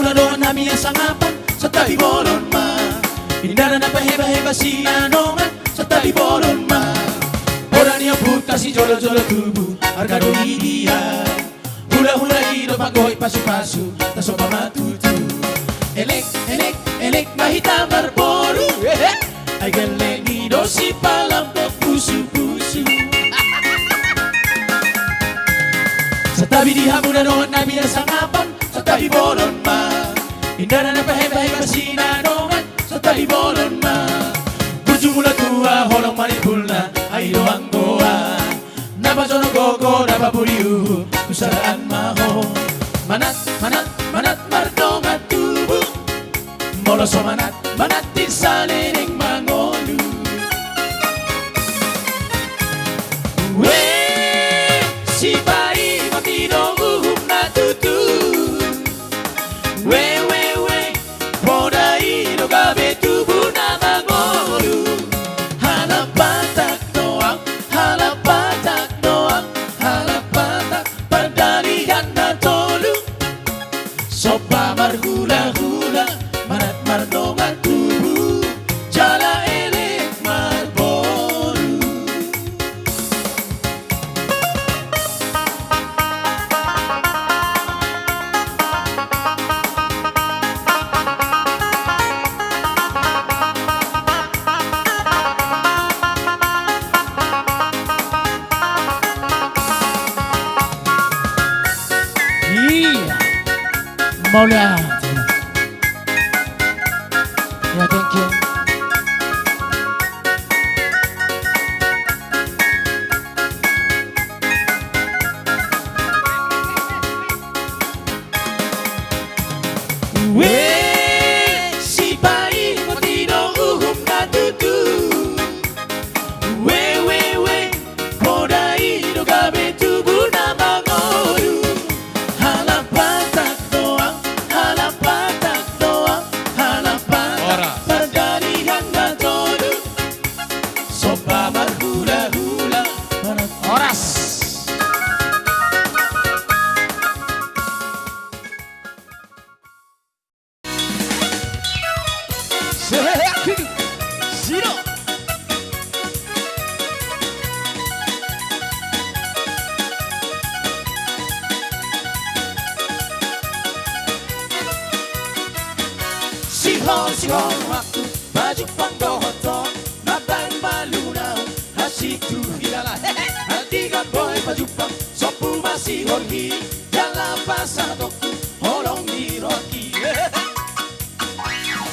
mula-mula nami ang sangapan sa tabi bolon ma. Indara na paheba-heba si anongan sa tabi bolon ma. Orang niya puta si jolo-jolo tubuh argado idia. Hula-hula ino pagoy pasu-pasu taso pamatutu. Elek, elek, elek mahita marboru. Ay galeng ino si palampok pusu-pusu. Sa tabi di hamunan noon namin ang sangapan sa tabi bolon ma. Indara na paheba-heba si nanongan sa tabi bolon ma. Burju mula tua holong manipul na ay doang goa. Napasono gogo napapuriu kusaraan maho. Manat, manat, manat martongan tubuh. Moloso manat, manat din sa lening mangolu. Weh, si pai matino uhum na tutu. Weh, weh, weh, podai no gabe tubuh na mangolu. Halapatak doang, halapatak doang, halapatak perdalihan na tolu. Sopa marhula-hula, manat mardongan tubuh, jala elek marboru. Iya, mau lihat. Ya, thank you. Weh, si pai matino uhum na tutu. Weh, weh, weh, podai no gabe tubuh na mangolu. Halapatak doang, halapatak doang, halapatak perdalihan na tolu. Sopa marhula-hula, manat oras. Zero. Sihon waktu baju panggohoton mabang malunau hasik tu hilala. Hatikan boy baju pang sopu masih horgi dalam pasadokku holong di roki.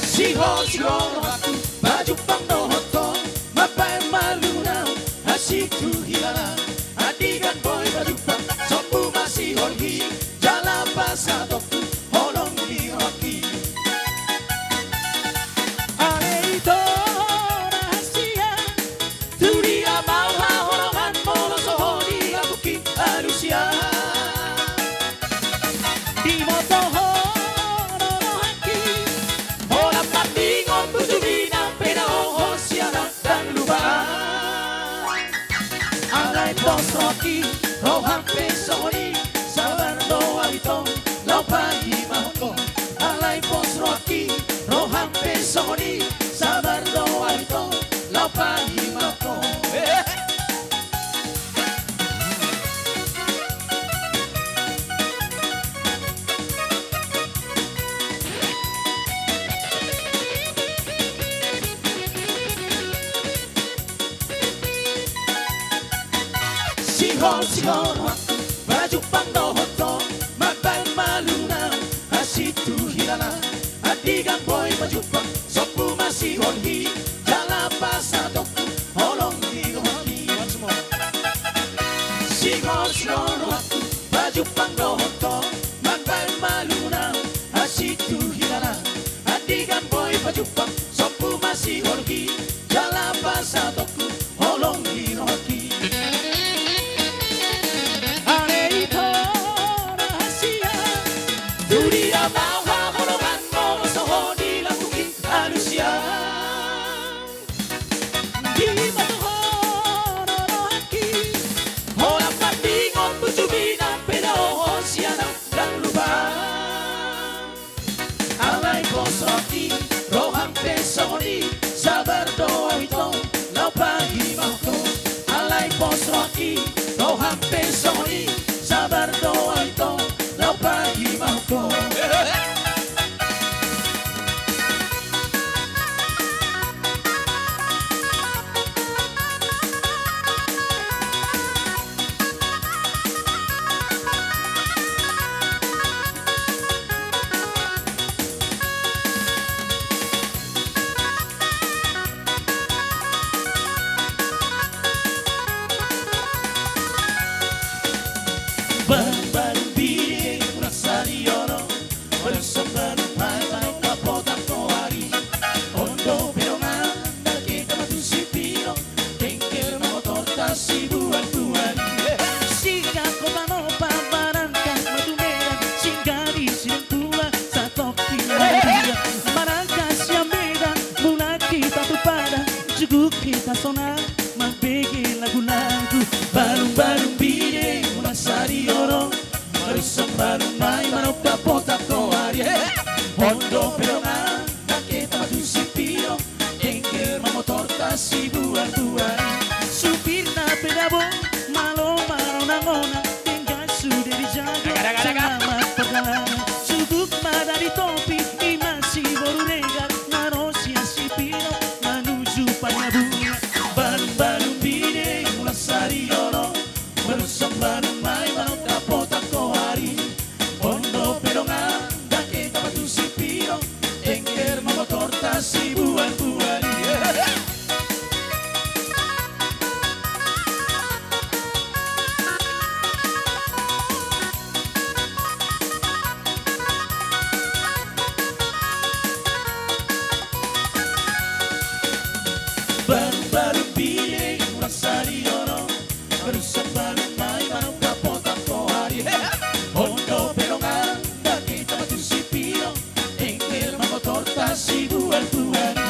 Sihon waktu baju panggohoton mabang malunau hasik tu hilala. Hatikan boy baju pang sopu masih horgi dalam pasadokku holong di roki. Di motoho no haki, bola patingon bujubina pena oho sianak dan lupa. Alay pos roki, rohang pesoni, sabar doa itong laupagi mahoko. Alay pos roki, rohang pesoni, sabar doa itong laupagi mahoko. Sihon waktu baju panggohoton mabang malunau hasitu hilala. Adigang boy baju pang sopu masih honhi jala pasadokku holong di rohani. Sihon waktu baju panggohoton mabang malunau hasitu hilala. Adigang boy baju pang sopu masih honhi jala pasadokku holong di rohani. Dunia mau holongan mau soho di lakuki manusia. rocky, rohang pesoni, sabar doa ito, lau pagi mauko. Alay pos rocky, rohang pesoni, sabar doa ito, lau pagi mauko. Barang-barang bilik rasa diono, bersambarang pai barang kapotak toari. Ondo perongan dan kita matu si pino, tengkel motor tasi buan tuari. Siga kota no pabarangka madu merah singa di siang tua satok tinggal marangka siang merah mula kita tu pada juga kita sona mabegi lagu-lagu Barang-barang bilik rasa diono, bersambarang pai barang kapotak toari. Ondo perongan dan kita matu si pino, tengkel motor tasi buan tuari. supir na pedabo malo maro nangona tinggal sudah dijaga selamat perjalanan sudut dari topi imasi baru regar narosia si pino menuju Panyabunga. Barang-barang bilik rasa diono, bersambarang pai barang kapotak toari. Ondo perongan dan kita matu si pino, tengkel motor tasi buan tuari. Barang-barang bilik rasa diono, bersambarang pai barang kapotak toari. Ondo perongan dan kita matu si pino, tengkel motor tasi buan tuari.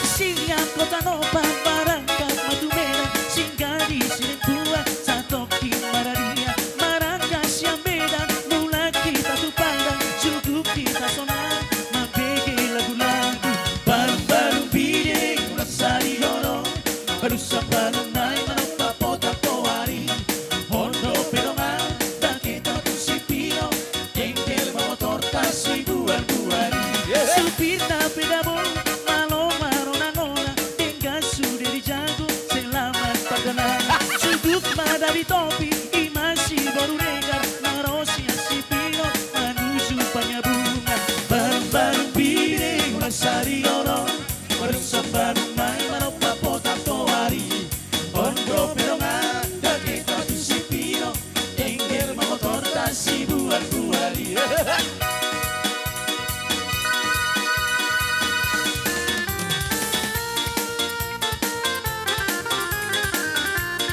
Siang kota no pabarangka madu merah singa di siang tua satok mararia marangka siang beda mula kita tu pandang cukup kita sonar mabegi lagu-lagu Barang-barang bilik rasa diono, bersambarang pai barang kapotak toari. Ondo perongan dan kita matu si pino, tengkel motor tasi buan tuari. supir na pedabo malo maro nangona tinggal sudah dijago selamat perjalanan sudut dari topi imasi baru regar narosia si pino menuju Panyabunga. Barang-barang bilik rasa diono, bersambarang pai barang kapotak toari. Ondo perongan dan kita matu si pino, tengkel motor tasi buan tuari.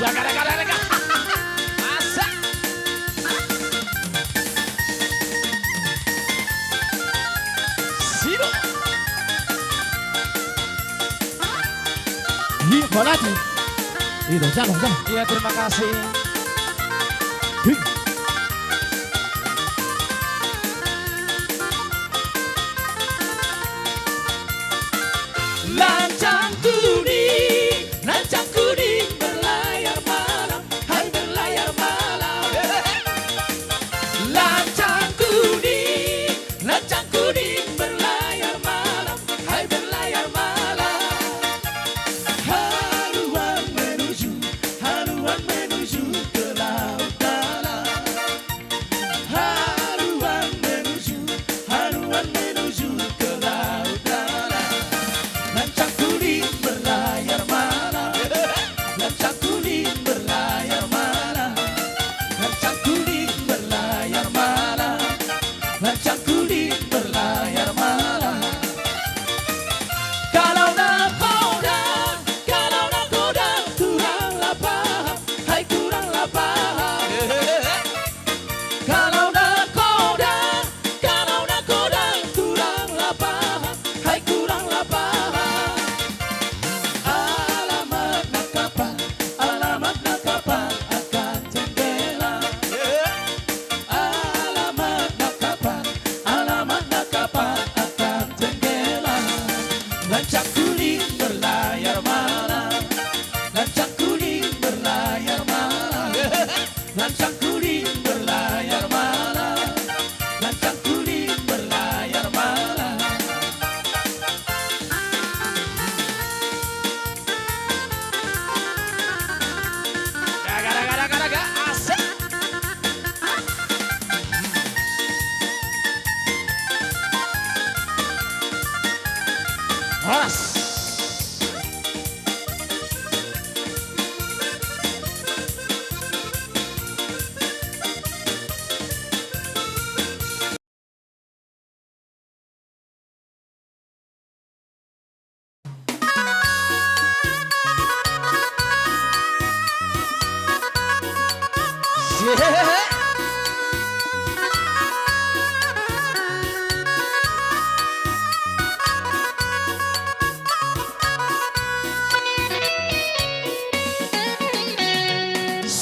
Jaga. Masa. Sino? Iya, boleh. Iya, jangan. Iya, terima kasih. Lancang kuning berlayar malam, hai berlayar malam. Lancang kuning berlayar malam, hai berlayar malam. Haluan menuju ke laut dalam. Haluan menuju ke laut dalam. Lancang kuning Horas.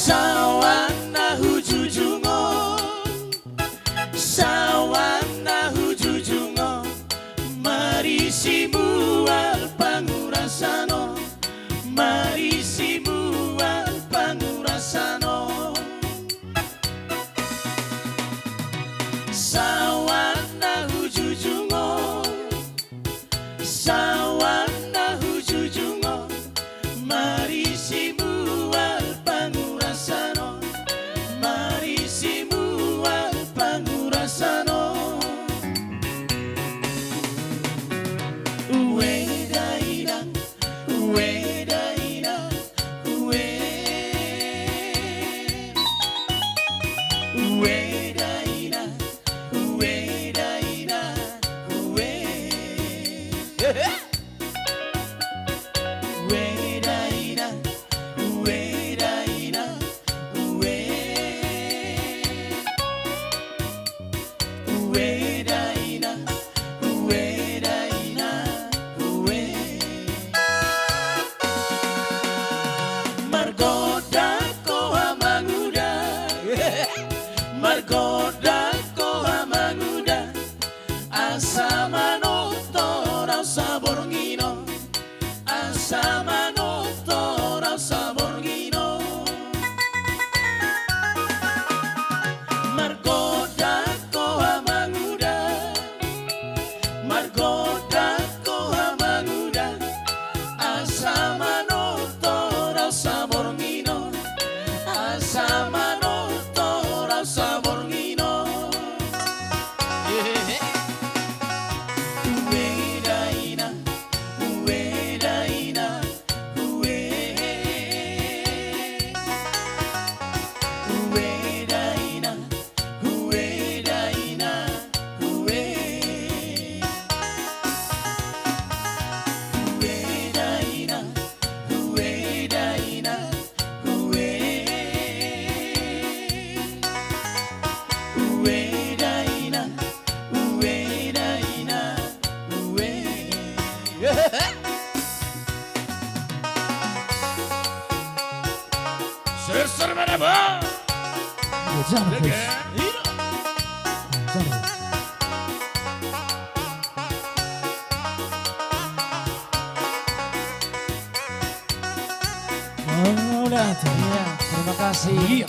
Sawana hujujungo, sawana hujujungo, marisimu al pangurasano, marisimu al pangurasano. Sawana hujujungo, sawana hujujungo, marisimu al pangurasano, marisimu al pangurasano. Uedaina, uedaina, uedaina, uedaina, uedaina, uedaina, uedaina, uedaina, Margoda koha manguda, Margoda koha manguda, asamano tora saborgino, asamano tora saborgino. Margoda koha manguda, Margoda koha manguda, asamano tora saborgino, asamano tora saborgino. Uedaina, uedaina, uedaina, uedaina, uedaina, uedaina, uedaina, uedaina, Ser merhaba. Güzel mi kız? Güzel mi? Oh, udah tuh. Iya, terima kasih. Iya.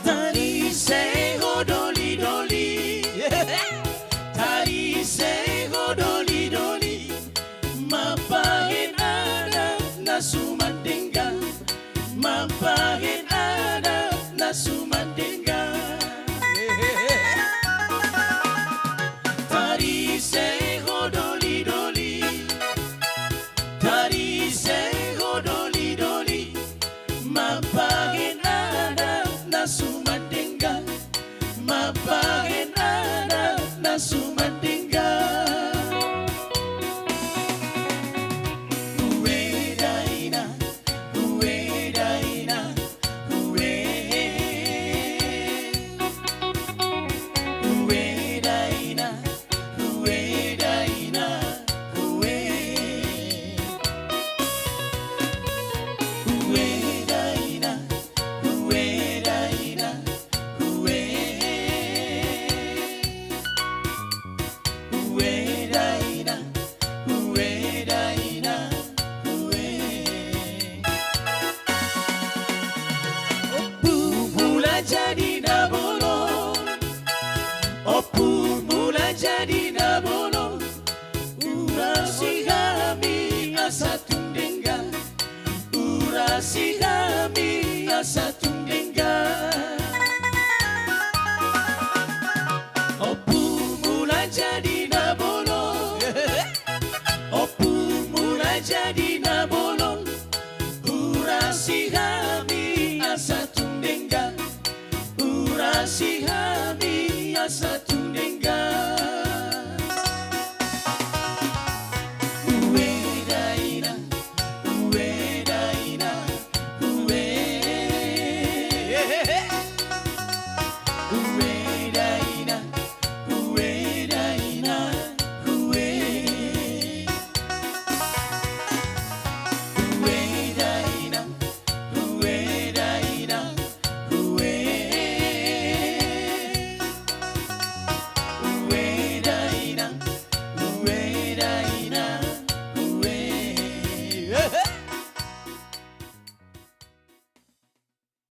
Tadi seho doli doli, tadi seho doli doli, mapahin ada na sumandingga, mapahin ada asa tundengga urasi kami asa tundengga opu mulai jadi nabolong opu mulai jadi nabolong urasi kami asa tundengga urasi kami asa tundengga